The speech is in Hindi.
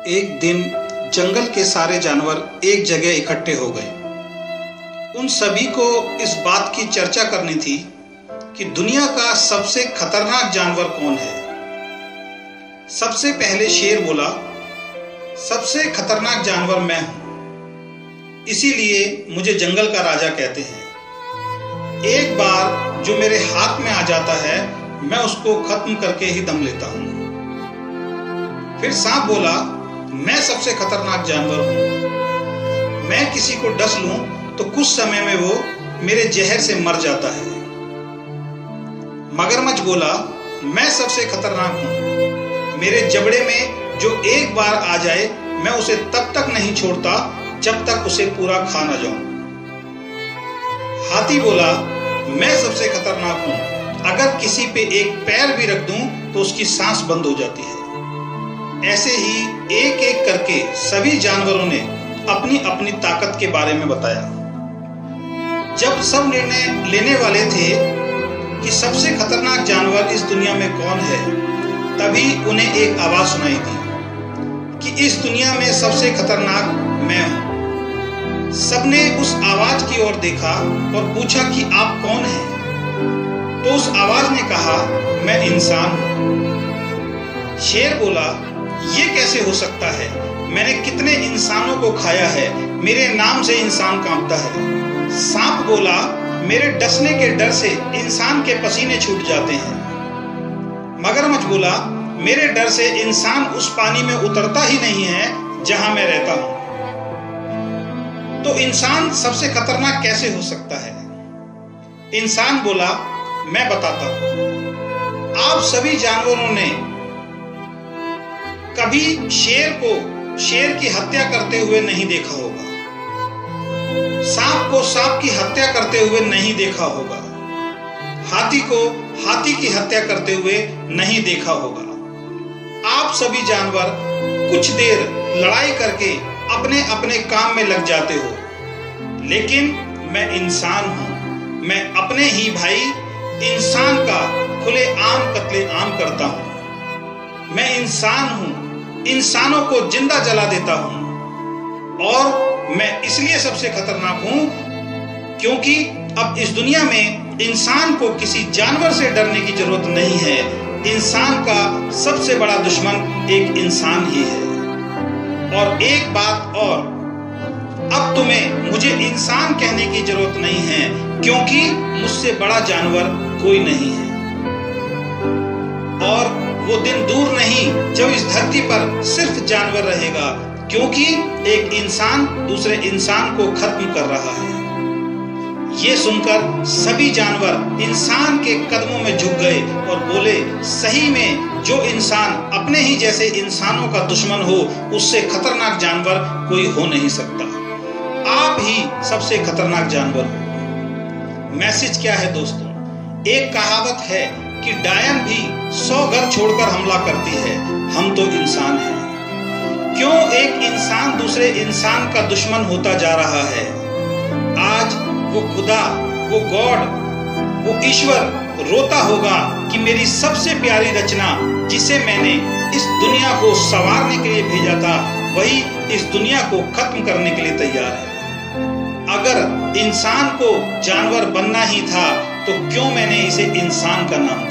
एक दिन जंगल के सारे जानवर एक जगह इकट्ठे हो गए। उन सभी को इस बात की चर्चा करनी थी कि दुनिया का सबसे खतरनाक जानवर कौन है। सबसे पहले शेर बोला, सबसे खतरनाक जानवर मैं हूं, इसीलिए मुझे जंगल का राजा कहते हैं। एक बार जो मेरे हाथ में आ जाता है मैं उसको खत्म करके ही दम लेता हूं। फिर सांप बोला, मैं सबसे खतरनाक जानवर हूं, मैं किसी को डस लूं तो कुछ समय में वो मेरे जहर से मर जाता है। मगरमच्छ बोला, मैं सबसे खतरनाक हूं, मेरे जबड़े में जो एक बार आ जाए मैं उसे तब तक नहीं छोड़ता जब तक उसे पूरा खा न जाऊं। हाथी बोला, मैं सबसे खतरनाक हूं, अगर किसी पे एक पैर भी रख दूं तो उसकी सांस बंद हो जाती है। ऐसे ही एक एक करके सभी जानवरों ने अपनी अपनी ताकत के बारे में बताया। जब सब निर्णय लेने वाले थे कि सबसे खतरनाक जानवर इस दुनिया में कौन है, तभी उन्हें एक आवाज सुनाई दी कि इस दुनिया में सबसे खतरनाक मैं हूं। सबने उस आवाज की ओर देखा और पूछा कि आप कौन हैं? तो उस आवाज ने कहा, मैं इंसान हूं। शेर बोला, ये कैसे हो सकता है? मैंने कितने इंसानों को खाया है, मेरे नाम से इंसान कांपता है। सांप बोला, मेरे डसने के डर से इंसान के पसीने छूट जाते हैं। मगरमच्छ बोला, मेरे डर से इंसान उस पानी में उतरता ही नहीं है जहां मैं रहता हूं। तो इंसान सबसे खतरनाक कैसे हो सकता है? इंसान बोला, मैं बताता हूं। आप सभी जानवरों ने कभी शेर की हत्या करते हुए नहीं देखा होगा, सांप को सांप की हत्या करते हुए नहीं देखा होगा, हाथी को हाथी की हत्या करते हुए नहीं देखा होगा। आप सभी जानवर कुछ देर लड़ाई करके अपने अपने काम में लग जाते हो, लेकिन मैं इंसान हूं, मैं अपने ही भाई इंसान का खुले आम कत्ले आम करता हूं। मैं इंसान हूं, इंसानों को जिंदा जला देता हूं, और मैं इसलिए सबसे खतरनाक हूं क्योंकि अब इस दुनिया में इंसान को किसी जानवर से डरने की जरूरत नहीं है। इंसान का सबसे बड़ा दुश्मन एक इंसान ही है। और एक बात और, अब तुम्हें मुझे इंसान कहने की जरूरत नहीं है क्योंकि मुझसे बड़ा जानवर कोई नहीं है। और वो दिन दूर नहीं जब इस धरती पर सिर्फ जानवर रहेगा, क्योंकि एक इंसान दूसरे इंसान को खत्म कर रहा है। ये सुनकर सभी जानवर इंसान के कदमों में झुक गए और बोले, सही में जो इंसान अपने ही जैसे इंसानों का दुश्मन हो, उससे खतरनाक जानवर कोई हो नहीं सकता। आप ही सबसे खतरनाक जानवर हो। मैसेज क्या है दोस्तों? एक कहावत है कि डायन भी 100 घर छोड़कर हमला करती है, हम तो इंसान हैं। क्यों एक इंसान दूसरे इंसान का दुश्मन होता जा रहा है? आज वो खुदा, वो गॉड, वो ईश्वर रोता होगा कि मेरी सबसे प्यारी रचना जिसे मैंने इस दुनिया को संवारने के लिए भेजा था, वही इस दुनिया को खत्म करने के लिए तैयार है। अगर इंसान को जानवर बनना ही था तो क्यों मैंने इसे इंसान का नाम